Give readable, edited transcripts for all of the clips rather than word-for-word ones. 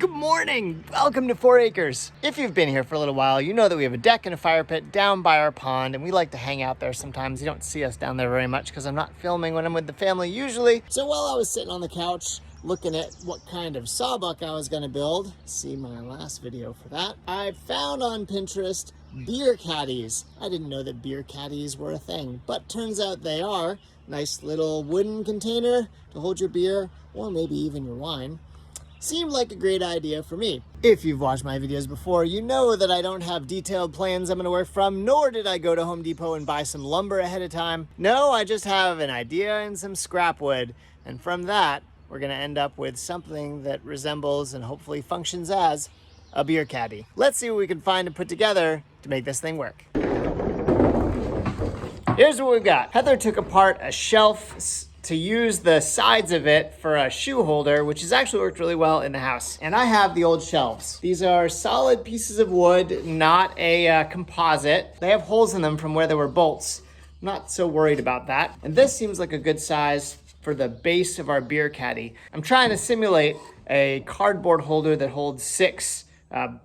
Good morning! Welcome to 4 Acres. If you've been here for a little while, you know that we have a deck and a fire pit down by our pond, and we like to hang out there sometimes. You don't see us down there very much because I'm not filming when I'm with the family usually. So while I was sitting on the couch looking at what kind of sawbuck I was going to build, see my last video for that, I found on Pinterest beer caddies. I didn't know that beer caddies were a thing, but turns out they are. Nice little wooden container to hold your beer or maybe even your wine. Seemed like a great idea for me. If you've watched my videos before, you know that I don't have detailed plans I'm gonna work from, nor did I go to Home Depot and buy some lumber ahead of time. No, I just have an idea and some scrap wood. And from that, we're gonna end up with something that resembles and hopefully functions as a beer caddy. Let's see what we can find and put together to make this thing work. Here's what we've got. Heather took apart a shelf to use the sides of it for a shoe holder, which has actually worked really well in the house. And I have the old shelves. These are solid pieces of wood, not a composite. They have holes in them from where there were bolts. I'm not so worried about that. And this seems like a good size for the base of our beer caddy. I'm trying to simulate a cardboard holder that holds 6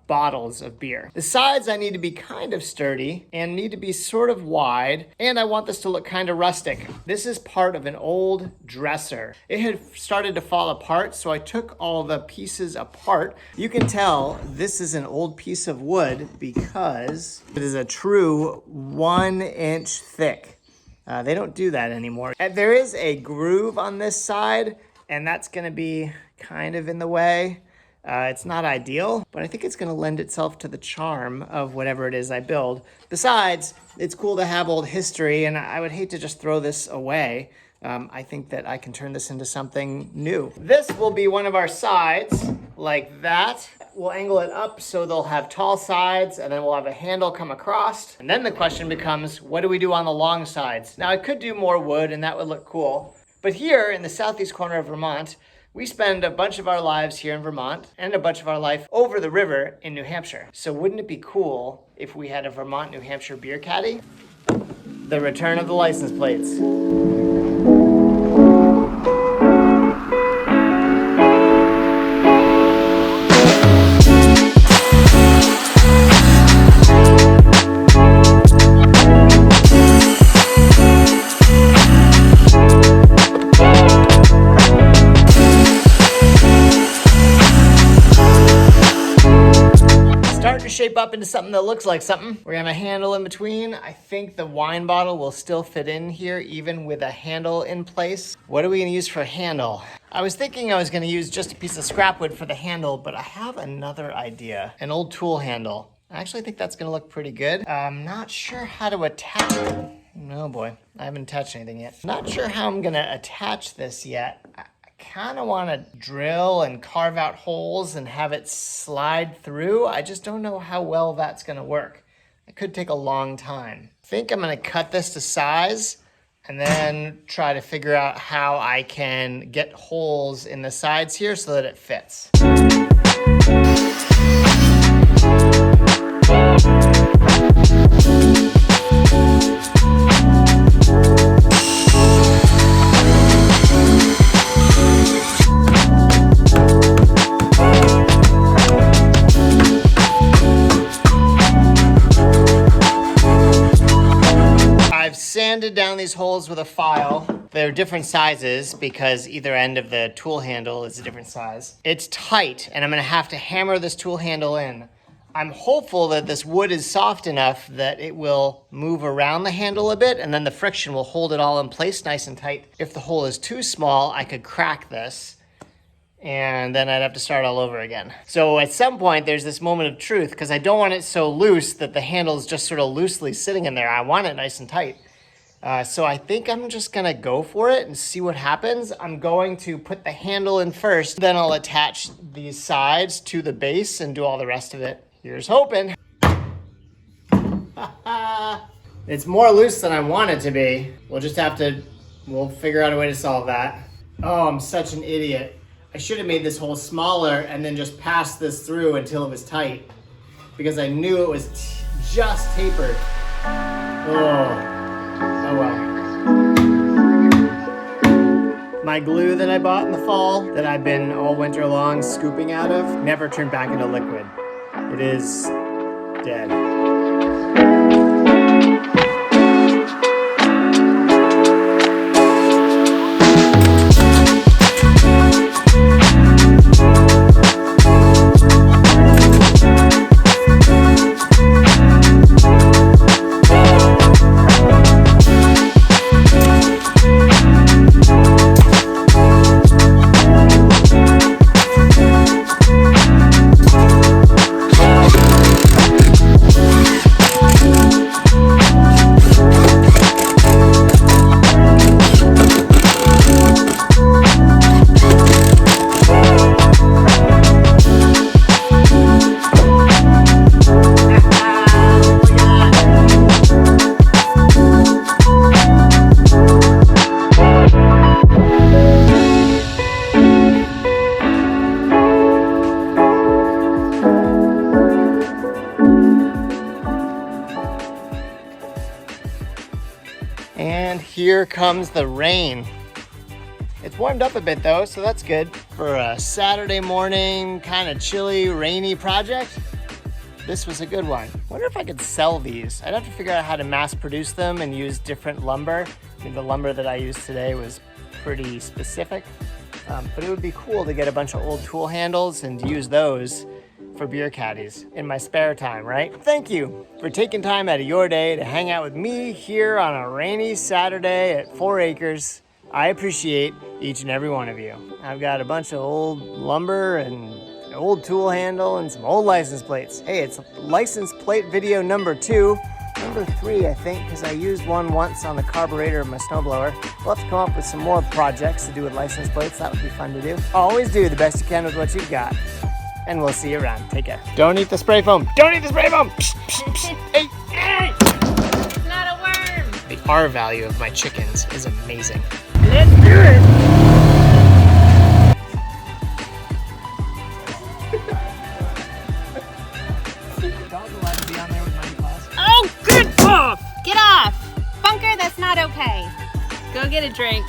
bottles of beer. The sides I need to be kind of sturdy and need to be sort of wide, and I want this to look kind of rustic. This is part of an old dresser. It had started to fall apart, so I took all the pieces apart. You can tell this is an old piece of wood because it is a true 1 inch thick. They don't do that anymore. There is a groove on this side, and that's gonna be kind of in the way. It's not ideal, but I think it's gonna lend itself to the charm of whatever it is I build. Besides, it's cool to have old history, and I would hate to just throw this away. I think that I can turn this into something new. This will be one of our sides, like that. We'll angle it up so they'll have tall sides, and then we'll have a handle come across. And then the question becomes, what do we do on the long sides? Now, I could do more wood, and that would look cool. But here in the southeast corner of Vermont, we spend a bunch of our lives here in Vermont and a bunch of our life over the river in New Hampshire. So wouldn't it be cool if we had a Vermont, New Hampshire beer caddy? The return of the license plates. Shape up into something that looks like something. We're gonna have a handle in between. I think the wine bottle will still fit in here even with a handle in place. What are we gonna use for a handle? I was thinking I was gonna use just a piece of scrap wood for the handle, but I have another idea. An old tool handle. I actually think that's gonna look pretty good. I'm not sure how to attach it. Oh boy, I haven't attached anything yet. Not sure how I'm gonna attach this yet. Kind of want to drill and carve out holes and have it slide through. I just don't know how well that's going to work. It could take a long time. I think I'm going to cut this to size and then try to figure out how I can get holes in the sides here so that it fits. Sanded down these holes with a file. They're different sizes because either end of the tool handle is a different size. It's tight, and I'm gonna have to hammer this tool handle in. I'm hopeful that this wood is soft enough that it will move around the handle a bit, and then the friction will hold it all in place nice and tight. If the hole is too small, I could crack this, and then I'd have to start all over again. So at some point, there's this moment of truth, because I don't want it so loose that the handle is just sort of loosely sitting in there. I want it nice and tight. So I think I'm just gonna go for it and see what happens. I'm going to put the handle in first, then I'll attach these sides to the base and do all the rest of it. Here's hoping. It's more loose than I want it to be. We'll figure out a way to solve that. Oh, I'm such an idiot. I should have made this hole smaller and then just passed this through until it was tight because I knew it was just tapered. Oh well. My glue that I bought in the fall, that I've been all winter long scooping out of, never turned back into liquid. It is dead. And here comes the rain. It's warmed up a bit though, so that's good. For a Saturday morning, kind of chilly, rainy project, this was a good one. Wonder if I could sell these. I'd have to figure out how to mass produce them and use different lumber. I mean, the lumber that I used today was pretty specific, but it would be cool to get a bunch of old tool handles and use those for beer caddies in my spare time, right? Thank you for taking time out of your day to hang out with me here on a rainy Saturday at 4 Acres. I appreciate each and every one of you. I've got a bunch of old lumber and an old tool handle and some old license plates. Hey, it's license plate video number 2. Number 3, I think, because I used one once on the carburetor of my snowblower. We'll have to come up with some more projects to do with license plates. That would be fun to do. Always do the best you can with what you've got. And we'll see you around. Take care. Don't eat the spray foam. Don't eat the spray foam. Psh, psh, psh. Hey, hey. It's not a worm. The R value of my chickens is amazing. Let's do it. Dog allowed to be on there with muddy paws. Oh, get off! Get off! Bunker, that's not okay. Go get a drink.